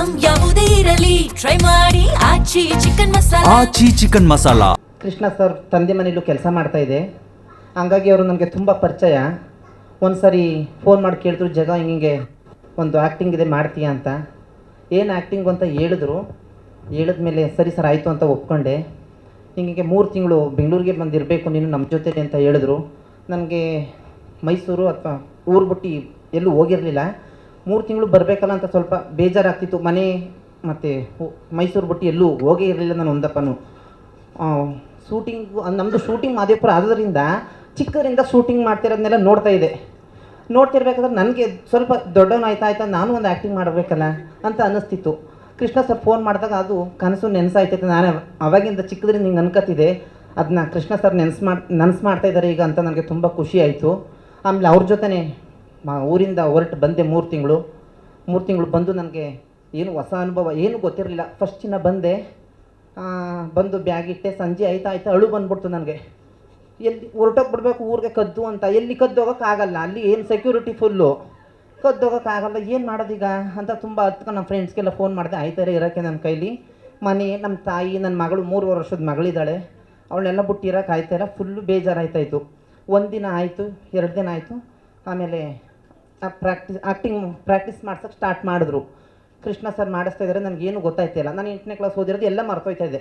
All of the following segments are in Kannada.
ಐಟಂ ಯಾವುದೇ ಇರಲಿ ಟ್ರೈ ಮಾಡಿ ಆಚಿ ಚಿಕನ್ ಮಸಾಲಾ. ಆಚಿ ಚಿಕನ್ ಮಸಾಲಾ. ಕೃಷ್ಣ ಸರ್ ತಂದೆ ಮನೆಯಲ್ಲೂ ಕೆಲಸ ಮಾಡ್ತಾ ಇದೆ, ಹಂಗಾಗಿ ಅವರು ನನಗೆ ತುಂಬ ಪರಿಚಯ. ಒಂದು ಸರಿ ಫೋನ್ ಮಾಡಿ ಕೇಳಿದ್ರು, ಜಗ ಹಿಂಗೆ ಒಂದು ಆ್ಯಕ್ಟಿಂಗ್ ಇದೆ ಮಾಡ್ತೀಯಾ ಅಂತ. ಏನು ಆ್ಯಕ್ಟಿಂಗು ಅಂತ ಹೇಳಿದ್ರು. ಹೇಳಿದ್ಮೇಲೆ ಸರಿ ಸರ್ ಆಯಿತು ಅಂತ ಒಪ್ಕೊಂಡೆ. ಹಿಂಗೆ 3 ತಿಂಗಳು ಬೆಂಗಳೂರಿಗೆ ಬಂದಿರಬೇಕು ನೀನು ನಮ್ಮ ಜೊತೆಲಿ ಅಂತ ಹೇಳಿದ್ರು. ನನಗೆ ಮೈಸೂರು ಅಥವಾ ಊರು ಬಿಟ್ಟು ಎಲ್ಲೂ ಹೋಗಿರಲಿಲ್ಲ. 3 ತಿಂಗಳು ಬರಬೇಕಲ್ಲ ಅಂತ ಸ್ವಲ್ಪ ಬೇಜಾರಾಗ್ತಿತ್ತು. ಮನೆ ಮತ್ತು ಮೈಸೂರು ಬಿಟ್ಟು ಎಲ್ಲೂ ಹೋಗೇ ಇರಲಿಲ್ಲ ನಾನು ಒಂದಪ್ಪನು. ಶೂಟಿಂಗು ನಮ್ಮದು ಶೂಟಿಂಗ್ ಮಾದೇಪುರ ಆದ್ದರಿಂದ ಚಿಕ್ಕರಿಂದ ಶೂಟಿಂಗ್ ಮಾಡ್ತಿರೋದನ್ನೆಲ್ಲ ನೋಡ್ತಿರ್ಬೇಕಾದ್ರೆ ನನಗೆ ಸ್ವಲ್ಪ ದೊಡ್ಡವನಾಯ್ತಾ ನಾನು ಒಂದು ಆ್ಯಕ್ಟಿಂಗ್ ಮಾಡಬೇಕಲ್ಲ ಅಂತ ಅನ್ನಿಸ್ತಿತ್ತು. ಕೃಷ್ಣ ಸರ್ ಫೋನ್ ಮಾಡಿದಾಗ ಅದು ಕನಸು ನೆನೆಸಾಯ್ತೈತೆ. ನಾನು ಅವಾಗಿಂದ ಚಿಕ್ಕದ್ರಿಂದ ಹಿಂಗೆ ಅನ್ಕೋತಿದ್ದೆ, ಅದನ್ನ ಕೃಷ್ಣ ಸರ್ ನೆನೆಸು ಮಾಡ್ತಾ ಇದ್ದಾರೆ ಈಗ ಅಂತ ನನಗೆ ತುಂಬ ಖುಷಿ ಆಯಿತು. ಆಮೇಲೆ ಅವ್ರ ಜೊತೆನೇ ಊರಿಂದ ಹೊರಟು ಬಂದೆ. 3 ತಿಂಗಳು ಬಂದು ನನಗೆ ಏನು ಹೊಸ ಅನುಭವ ಏನು ಗೊತ್ತಿರಲಿಲ್ಲ. ಫಸ್ಟ್ ದಿನ ಬಂದು ಬ್ಯಾಗ್ ಇಟ್ಟೆ. ಸಂಜೆ ಆಯ್ತಾ ಅಳು ಬಂದ್ಬಿಡ್ತು ನನಗೆ. ಎಲ್ಲಿ ಹೊರಟೋಗ್ಬಿಡ್ಬೇಕು ಊರಿಗೆ ಕದ್ದು ಅಂತ. ಎಲ್ಲಿ ಕದ್ದೋಗೋಕ್ಕಾಗಲ್ಲ, ಅಲ್ಲಿ ಏನು ಸೆಕ್ಯೂರಿಟಿ ಫುಲ್ಲು, ಕದ್ದೋಗೋಕ್ಕಾಗಲ್ಲ. ಏನು ಮಾಡೋದೀಗ ಅಂತ ತುಂಬ ಹತ್ಕೊಂಡು ನಮ್ಮ ಫ್ರೆಂಡ್ಸ್ಗೆಲ್ಲ ಫೋನ್ ಮಾಡಿದೆ. ಆಯ್ತಾರೆ ಇರೋಕ್ಕೆ ನನ್ನ ಕೈಲಿ ಮನೆ, ನಮ್ಮ ತಾಯಿ, ನನ್ನ ಮಗಳು 3 ವರ್ಷದ ಮಗಳಿದ್ದಾಳೆ, ಅವಳನ್ನೆಲ್ಲ ಬಿಟ್ಟು ಇರೋಕೆ ಆಯ್ತಾಯಿಲ್ಲ. ಫುಲ್ಲು ಬೇಜಾರಾಯ್ತಾಯಿತ್ತು. 1 ದಿನ ಆಯಿತು, 2 ದಿನ ಆಯಿತು. ಆಮೇಲೆ ಪ್ರಾಕ್ಟೀಸ್ ಮಾಡ್ಸೋಕ್ಕೆ ಸ್ಟಾರ್ಟ್ ಮಾಡಿದ್ರು. ಕೃಷ್ಣ ಸರ್ ಮಾಡಿಸ್ತಾ ಇದ್ದಾರೆ, ನನಗೇನು ಗೊತ್ತಾಯ್ತಿಲ್ಲ. ನಾನು 8ನೇ ಕ್ಲಾಸ್ ಓದಿರೋದು ಎಲ್ಲ ಮರ್ತೋಯ್ತಾ ಇದೆ.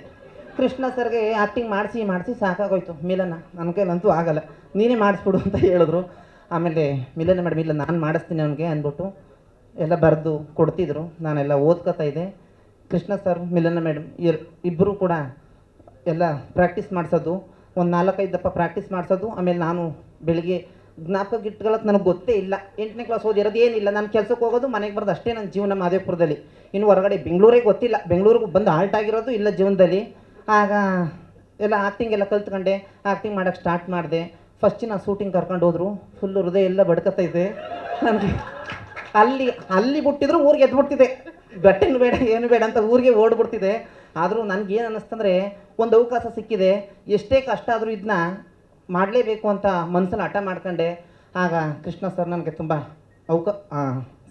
ಕೃಷ್ಣ ಸರ್ಗೆ ಆ್ಯಕ್ಟಿಂಗ್ ಮಾಡಿಸಿ ಸಾಕಾಗೋಯ್ತು. ಮಿಲನ ನನ್ನ ಕೈಲಂತೂ ಆಗಲ್ಲ, ನೀನೇ ಮಾಡಿಸ್ಬಿಡು ಅಂತ ಹೇಳಿದ್ರು. ಆಮೇಲೆ ಮಿಲನ ಮೇಡಮ್ ಇಲ್ಲ ನಾನು ಮಾಡಿಸ್ತೀನಿ ಅವನಿಗೆ ಅಂದ್ಬಿಟ್ಟು ಎಲ್ಲ ಬರೆದು ಕೊಡ್ತಿದ್ರು. ನಾನೆಲ್ಲ ಓದ್ಕೋತಾ ಇದ್ದೆ. ಕೃಷ್ಣ ಸರ್ ಮಿಲನ ಮೇಡಮ್ ಇಬ್ಬರು ಕೂಡ ಎಲ್ಲ ಪ್ರಾಕ್ಟೀಸ್ ಮಾಡಿಸೋದು, ಒಂದು 4-5 ದಪ್ಪ ಪ್ರಾಕ್ಟೀಸ್ ಮಾಡಿಸೋದು. ಆಮೇಲೆ ನಾನು ಬೆಳಿಗ್ಗೆ ಜ್ಞಾಪಕ ಗಿಟ್ಕೊಳ್ಳೋಕೆ ನನಗೆ ಗೊತ್ತೇ ಇಲ್ಲ. 8ನೇ ಕ್ಲಾಸ್ ಓದಿರೋದು ಏನಿಲ್ಲ. ನಾನು ಕೆಲಸಕ್ಕೆ ಹೋಗೋದು, ಮನೆಗೆ ಬರೋದು ಅಷ್ಟೇ ನನ್ನ ಜೀವನ ಮಾದೇಪುರದಲ್ಲಿ. ಇನ್ನು ಹೊರಗಡೆ ಬೆಂಗಳೂರಿಗೆ ಗೊತ್ತಿಲ್ಲ. ಬೆಂಗಳೂರಿಗೆ ಬಂದು ಆಲ್ಟ್ ಆಗಿರೋದು ಇಲ್ಲ ಜೀವನದಲ್ಲಿ. ಆಗ ಎಲ್ಲ ಆ್ಯಕ್ಟಿಂಗ್ ಎಲ್ಲ ಕಲ್ತ್ಕೊಂಡೆ, ಆ್ಯಕ್ಟಿಂಗ್ ಮಾಡೋಕ್ಕೆ ಸ್ಟಾರ್ಟ್ ಮಾಡಿದೆ. ಫಸ್ಟಿನ ಶೂಟಿಂಗ್ ಕರ್ಕೊಂಡು ಹೋದರು. ಫುಲ್ಲು ಹೃದಯ ಎಲ್ಲ ಬಡ್ಕತ್ತೈತೆ ನನಗೆ. ಅಲ್ಲಿ ಬಿಟ್ಟಿದ್ರು ಊರಿಗೆ ಎದ್ಬಿಡ್ತಿದೆ. ಬಟ್ಟೆನೂ ಬೇಡ ಏನು ಬೇಡ ಅಂತ ಊರಿಗೆ ಓಡ್ಬಿಡ್ತಿದೆ. ಆದರೂ ನನಗೇನು ಅನ್ನಿಸ್ತಂದರೆ ಒಂದು ಅವಕಾಶ ಸಿಕ್ಕಿದೆ, ಎಷ್ಟೇ ಕಷ್ಟ ಆದರೂ ಇದನ್ನ ಮಾಡಲೇಬೇಕು ಅಂತ ಮನಸ್ಸಲ್ಲಿ ಹಠ ಮಾಡ್ಕೊಂಡೆ. ಆಗ ಕೃಷ್ಣ ಸರ್ ನನಗೆ ತುಂಬ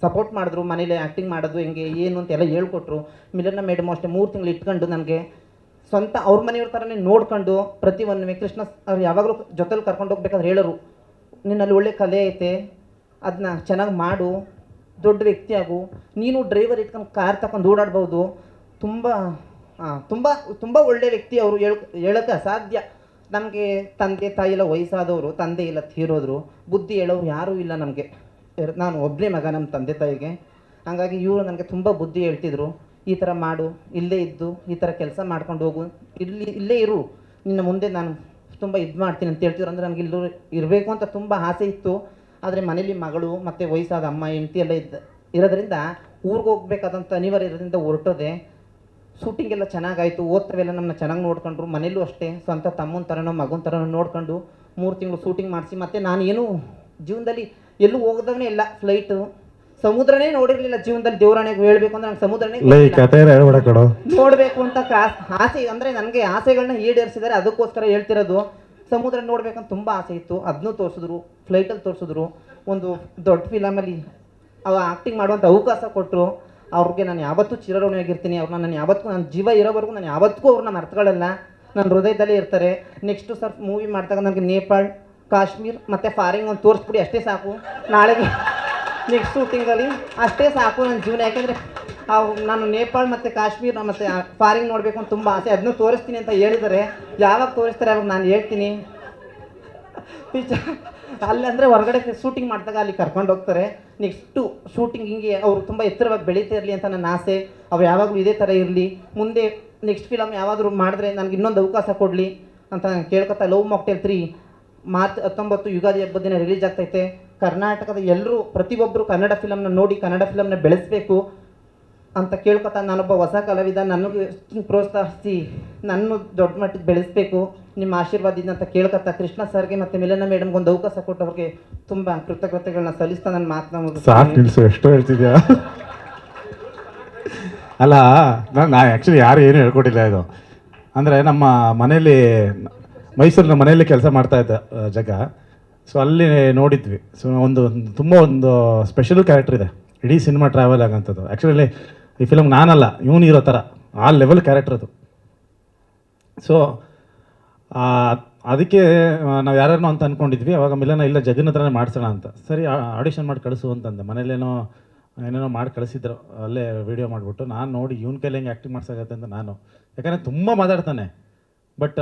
ಸಪೋರ್ಟ್ ಮಾಡಿದ್ರು. ಮನೇಲಿ ಆ್ಯಕ್ಟಿಂಗ್ ಮಾಡೋದು ಹೆಂಗೆ ಏನು ಅಂತೆಲ್ಲ ಹೇಳ್ಕೊಟ್ರು. ಮಿಲನ ಮೇಡಮ್ ಅಷ್ಟೇ 3 ತಿಂಗಳು ಇಟ್ಕೊಂಡು ನನಗೆ ಸ್ವಂತ ಅವ್ರ ಮನೆಯವ್ರ ಥರನೇ ನೋಡ್ಕೊಂಡು ಪ್ರತಿಯೊಂದು ಕೃಷ್ಣ ಅವ್ರು ಯಾವಾಗಲೂ ಜೊತೆಲಿ ಕರ್ಕೊಂಡು ಹೋಗ್ಬೇಕಾದ್ರೆ ಹೇಳೋರು, ನಿನ್ನಲ್ಲಿ ಒಳ್ಳೆ ಕಲೆ ಐತೆ, ಅದನ್ನ ಚೆನ್ನಾಗಿ ಮಾಡು, ದೊಡ್ಡ ವ್ಯಕ್ತಿ ಆಗು, ನೀನು ಡ್ರೈವರ್ ಇಟ್ಕೊಂಡು ಕಾರ್ ತಗೊಂಡು ಓಡಾಡ್ಬೋದು, ತುಂಬ ತುಂಬ ತುಂಬ ಒಳ್ಳೆ ವ್ಯಕ್ತಿ ಅವರು. ಹೇಳೋಕ್ಕೆ ಅಸಾಧ್ಯ. ನಮಗೆ ತಂದೆ ತಾಯಿ ಎಲ್ಲ ವಯಸ್ಸಾದವರು, ತಂದೆ ಇಲ್ಲ ತೀರೋದ್ರು, ಬುದ್ಧಿ ಹೇಳೋರು ಯಾರೂ ಇಲ್ಲ ನಮಗೆ. ನಾನು ಒಬ್ಬನೇ ಮಗ ನಮ್ಮ ತಂದೆ ತಾಯಿಗೆ. ಹಾಗಾಗಿ ಇವರು ನನಗೆ ತುಂಬ ಬುದ್ಧಿ ಹೇಳ್ತಿದ್ರು. ಈ ಥರ ಮಾಡು, ಇಲ್ಲೇ ಇದ್ದು ಈ ಥರ ಕೆಲಸ ಮಾಡ್ಕೊಂಡು ಹೋಗು, ಇಲ್ಲೇ ಇರು, ನಿನ್ನ ಮುಂದೆ ನಾನು ತುಂಬ ಇದು ಮಾಡ್ತೀನಿ ಅಂತ ಹೇಳ್ತಿದ್ರು. ಅಂದರೆ ನನಗೆ ಇಲ್ಲೂ ಇರಬೇಕು ಅಂತ ತುಂಬ ಆಸೆ ಇತ್ತು. ಆದರೆ ಮನೇಲಿ ಮಗಳು ಮತ್ತು ವಯಸ್ಸಾದ ಅಮ್ಮ ಹೆಂಡತಿ ಎಲ್ಲ ಇರೋದ್ರಿಂದ ಊರಿಗೆ ಹೋಗ್ಬೇಕಾದಂಥ ಅನಿವಾರ್ಯ ಇರೋದ್ರಿಂದ ಹೊರಟೋದೆ. ಶೂಟಿಂಗ್ ಎಲ್ಲ ಚೆನ್ನಾಗಾಯಿತು. ಓದ್ತವೆಲ್ಲ ನಮ್ಮನ್ನ ಚೆನ್ನಾಗಿ ನೋಡ್ಕೊಂಡ್ರು. ಮನೇಲೂ ಅಷ್ಟೇ ಸ್ವಂತ ತಮ್ಮನ ಥರನೋ ಮಗನ ಥರನೋ ನೋಡ್ಕೊಂಡು 3 ತಿಂಗಳು ಶೂಟಿಂಗ್ ಮಾಡಿಸಿ. ಮತ್ತು ನಾನು ಏನೂ ಜೀವನದಲ್ಲಿ ಎಲ್ಲೂ ಹೋಗದವನೇ ಇಲ್ಲ. ಫ್ಲೈಟು, ಸಮುದ್ರನೇ ನೋಡಿರಲಿಲ್ಲ ಜೀವನದಲ್ಲಿ. ದೇವರಾಣೆಗೆ ಹೇಳ್ಬೇಕು ಅಂದ್ರೆ ನಂಗೆ ಸಮುದ್ರನೇ ನೋಡಬೇಕು ಅಂತ ಆಸೆ. ಅಂದರೆ ನನಗೆ ಆಸೆಗಳನ್ನ ಈಡೇರಿಸಿದ್ದಾರೆ, ಅದಕ್ಕೋಸ್ಕರ ಹೇಳ್ತಿರೋದು. ಸಮುದ್ರ ನೋಡ್ಬೇಕಂತ ತುಂಬ ಆಸೆ ಇತ್ತು. ಅದನ್ನೂ ತೋರಿಸಿದ್ರು, ಫ್ಲೈಟಲ್ಲಿ ತೋರಿಸಿದ್ರು. ಒಂದು ದೊಡ್ಡ ಫಿಲಮಲ್ಲಿ ಆ್ಯಕ್ಟಿಂಗ್ ಮಾಡುವಂಥ ಅವಕಾಶ ಕೊಟ್ಟರು. ಅವ್ರಿಗೆ ನಾನು ಯಾವತ್ತೂ ಚಿರಋಣಿಯಾಗಿರ್ತೀನಿ. ಅವ್ರನ್ನ ನಾನು ಯಾವತ್ತೂ, ನನ್ನ ಜೀವ ಇರೋವರೆಗೂ ನಾನು ಯಾವತ್ತಿಗೂ ಅವ್ರನ್ನ ಮರ್ತುಕೊಳ್ಳಲ್ಲ, ನನ್ನ ಹೃದಯದಲ್ಲೇ ಇರ್ತಾರೆ. ನೆಕ್ಸ್ಟು ಸರ್ ಮೂವಿ ಮಾಡಿದಾಗ ನನಗೆ ನೇಪಾಳ್, ಕಾಶ್ಮೀರ್ ಮತ್ತು ಫಾರಿನ್ ಒಂದು ತೋರಿಸ್ಬಿಡಿ, ಅಷ್ಟೇ ಸಾಕು. ನಾಳೆಗೆ ನೆಕ್ಸ್ಟ್ ಶೂಟಿಂಗಲ್ಲಿ ಅಷ್ಟೇ ಸಾಕು ನನ್ನ ಜೀವನ. ಯಾಕೆಂದರೆ ನಾನು ನೇಪಾಳ್ ಮತ್ತು ಕಾಶ್ಮೀರ ಮತ್ತು ಫಾರಿನ್ ನೋಡಬೇಕು ಅಂತ ತುಂಬ ಆಸೆ. ಅದನ್ನೂ ತೋರಿಸ್ತೀನಿ ಅಂತ ಹೇಳಿದ್ದಾರೆ. ಯಾವಾಗ ತೋರಿಸ್ತಾರೆ ಅವಾಗ ನಾನು ಹೇಳ್ತೀನಿ. ಅಲ್ಲಿ ಅಂದರೆ ಹೊರಗಡೆ ಶೂಟಿಂಗ್ ಮಾಡಿದಾಗ ಅಲ್ಲಿ ಕರ್ಕೊಂಡು ಹೋಗ್ತಾರೆ. ನೆಕ್ಸ್ಟು ಶೂಟಿಂಗ್ ಹಿಂಗೆ ಅವರು ತುಂಬ ಎತ್ತರವಾಗಿ ಬೆಳೀತಾ ಇರಲಿ ಅಂತ ನನ್ನ ಆಸೆ. ಅವ್ರು ಯಾವಾಗಲೂ ಇದೇ ಥರ ಇರಲಿ. ಮುಂದೆ ನೆಕ್ಸ್ಟ್ ಫಿಲಮ್ ಯಾವಾದರೂ ಮಾಡಿದ್ರೆ ನನಗೆ ಇನ್ನೊಂದು ಅವಕಾಶ ಕೊಡಲಿ ಅಂತ ನಾನು ಕೇಳ್ಕೊತಾ. ಲವ್ ಮಾಕ್ಟೇಲ್ 3 ಮಾರ್ಚ್ 19 ಯುಗಾದಿ ಹಬ್ಬದ ದಿನ ರಿಲೀಸ್ ಆಗ್ತೈತೆ. ಕರ್ನಾಟಕದ ಎಲ್ಲರೂ ಪ್ರತಿಯೊಬ್ಬರು ಕನ್ನಡ ಫಿಲಮ್ನ ನೋಡಿ ಕನ್ನಡ ಫಿಲಮ್ನ ಬೆಳೆಸಬೇಕು ಅಂತ ಕೇಳ್ಕೊತಾ, ನಾನೊಬ್ಬ ಹೊಸ ಕಲಾವಿದ, ನನಗೆ ಪ್ರೋತ್ಸಾಹಿಸಿ ನನ್ನ ದೊಡ್ಡ ಮಟ್ಟಿಗೆ ಬೆಳೆಸಬೇಕು, ನಿಮ್ಮ ಆಶೀರ್ವಾದಿಂದ ಅಂತ ಕೇಳ್ಕೊತಾ ಕೃಷ್ಣ ಸರ್ಗೆ ಮತ್ತು ಮಿಲನ ಮೇಡಮ್ಗೆ ಒಂದು ಅವಕಾಶ ಕೊಟ್ಟವ್ರಿಗೆ ತುಂಬ ಕೃತಜ್ಞತೆಗಳನ್ನ ಸಲ್ಲಿಸ್ತಾ ನನ್ನ ಮಾತನ್ನ ಸಾಕು ನಿಲ್ಸು. ಎಷ್ಟು ಹೇಳ್ತಿದ್ಯಾ? ಅಲ್ಲ, ನಾನು ಆ್ಯಕ್ಚುಲಿ ಯಾರು ಏನು ಹೇಳ್ಕೊಟ್ಟಿಲ್ಲ ಇದು. ಅಂದರೆ ನಮ್ಮ ಮನೇಲಿ ಮೈಸೂರಿನ ಮನೆಯಲ್ಲಿ ಕೆಲಸ ಮಾಡ್ತಾ ಇದ್ದ ಜಗ. ಸೊ ಅಲ್ಲಿ ನೋಡಿದ್ವಿ. ಸೊ ಒಂದು ಸ್ಪೆಷಲ್ ಕ್ಯಾರೆಕ್ಟರ್ ಇದೆ ಇಡೀ ಸಿನಿಮಾ ಟ್ರಾವೆಲ್ ಆಗೋಂಥದ್ದು. ಆ್ಯಕ್ಚುಲಿ ಈ ಫಿಲಮ್ ನಾನಲ್ಲ ಇವನು ಇರೋ ಥರ ಆ ಲೆವೆಲ್ ಕ್ಯಾರೆಕ್ಟರ್ ಅದು. ಸೊ ಅದಕ್ಕೆ ನಾವು ಯಾರ್ಯಾರನೋ ಅಂತ ಅಂದ್ಕೊಂಡಿದ್ವಿ. ಅವಾಗ ಮಿಲನ ಇಲ್ಲ ಜಗನ್ ಹತ್ರನೇ ಮಾಡಿಸೋಣ ಅಂತ. ಸರಿ ಆಡಿಷನ್ ಮಾಡಿ ಕಳಿಸು ಅಂತಂದೆ. ಮನೇಲೇನೋ ಏನೇನೋ ಮಾಡಿ ಕಳಿಸಿದ್ರು, ಅಲ್ಲೇ ವೀಡಿಯೋ ಮಾಡಿಬಿಟ್ಟು. ನಾನು ನೋಡಿ ಇವನ ಕೈಲಿ ಹೆಂಗೆ ಆ್ಯಕ್ಟಿಂಗ್ ಮಾಡ್ಸೋಗತ್ತೆ ಅಂತ ನಾನು, ಯಾಕಂದರೆ ತುಂಬ ಮಾತಾಡ್ತಾನೆ. ಬಟ್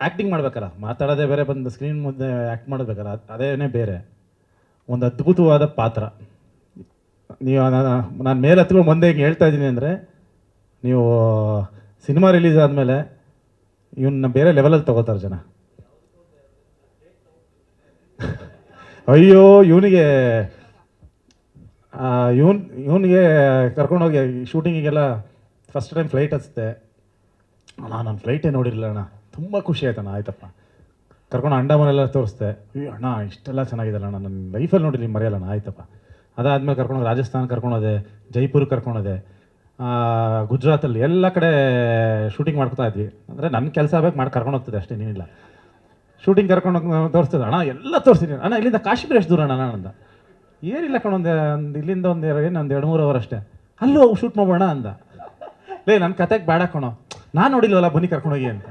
ಆ್ಯಕ್ಟಿಂಗ್ ಮಾಡ್ಬೇಕಲ್ಲ, ಮಾತಾಡೋದೇ ಬೇರೆ, ಬಂದು ಸ್ಕ್ರೀನ್ ಮುಂದೆ ಆ್ಯಕ್ಟ್ ಮಾಡಬೇಕಲ್ಲ, ಅದೇನೇ ಬೇರೆ. ಒಂದು ಅದ್ಭುತವಾದ ಪಾತ್ರ. ನೀವು ನಾನು ಮೇಲೆ ಹತ್ಕೊಂಡು ಮುಂದೆ ಹಿಂಗೆ ಹೇಳ್ತಾ ಇದ್ದೀನಿ ಅಂದರೆ, ನೀವು ಸಿನಿಮಾ ರಿಲೀಸ್ ಆದಮೇಲೆ ಇವನ್ನ ಬೇರೆ ಲೆವೆಲಲ್ಲಿ ತೊಗೋತಾರೆ ಜನ. ಅಯ್ಯೋ ಇವನಿಗೆ ಕರ್ಕೊಂಡೋಗಿ ಶೂಟಿಂಗಿಗೆಲ್ಲ ಫಸ್ಟ್ ಟೈಮ್ ಫ್ಲೈಟ್ ಹಚ್ತೆ. ನಾನು ಫ್ಲೈಟೇ ನೋಡಿರಲಿಲ್ಲ ಅಣ್ಣ, ತುಂಬ ಖುಷಿ ಆಯ್ತಣ್ಣ. ಆಯ್ತಪ್ಪ ಕರ್ಕೊಂಡು ಅಂಡಮಾನೆಲ್ಲ ತೋರಿಸ್ದೆ. ಅಯ್ಯೋ ಅಣ್ಣ ಇಷ್ಟೆಲ್ಲ ಚೆನ್ನಾಗಿದೆಲ್ಲ ಅಣ್ಣ, ನನ್ನ ಲೈಫಲ್ಲಿ ನೋಡಿರಿ ಮರೆಯಲ್ಲಣ್ಣ. ಆಯ್ತಪ್ಪ. ಅದಾದಮೇಲೆ ಕರ್ಕೊಂಡೋಗಿ ರಾಜಸ್ಥಾನ ಕರ್ಕೊಂಡೋದೆ, ಜೈಪುರ್ ಕರ್ಕೊಂಡೋದೆ, ಗುಜರಾತಲ್ಲಿ ಎಲ್ಲ ಕಡೆ ಶೂಟಿಂಗ್ ಮಾಡ್ಕೊತಾ ಇದ್ವಿ. ಅಂದರೆ ನನ್ನ ಕೆಲಸ ಬೇಕು ಮಾಡಿ ಕರ್ಕೊಂಡು ಹೋಗ್ತದೆ ಅಷ್ಟೇ, ಏನಿಲ್ಲ. ಶೂಟಿಂಗ್ ಕರ್ಕೊಂಡೋಗಿ ತೋರಿಸ್ತದೆ. ಅಣ್ಣ ಎಲ್ಲ ತೋರಿಸ್ತೀನಿ ಅಣ್ಣ. ಇಲ್ಲಿಂದ ಕಾಶ್ಮೀರ ಎಷ್ಟು ದೂರ ಅಣ್ಣ ಅಂದ. ಏನಿಲ್ಲ ಕಣೊಂದು ಇಲ್ಲಿಂದ ಒಂದು 2-3 ಅವರ್ ಅಷ್ಟೇ. ಅಲ್ಲೂ ಶೂಟ್ ಮಾಡೋಣ ಅಂದ. ಲೇ ನನ್ನ ಕತೆಗೆ ಬೇಡ ಕಣೋ, ನಾನು ನೋಡಿಲ್ವಲ್ಲ ಬನ್ನಿ ಕರ್ಕೊಂಡೋಗಿ ಅಂತ.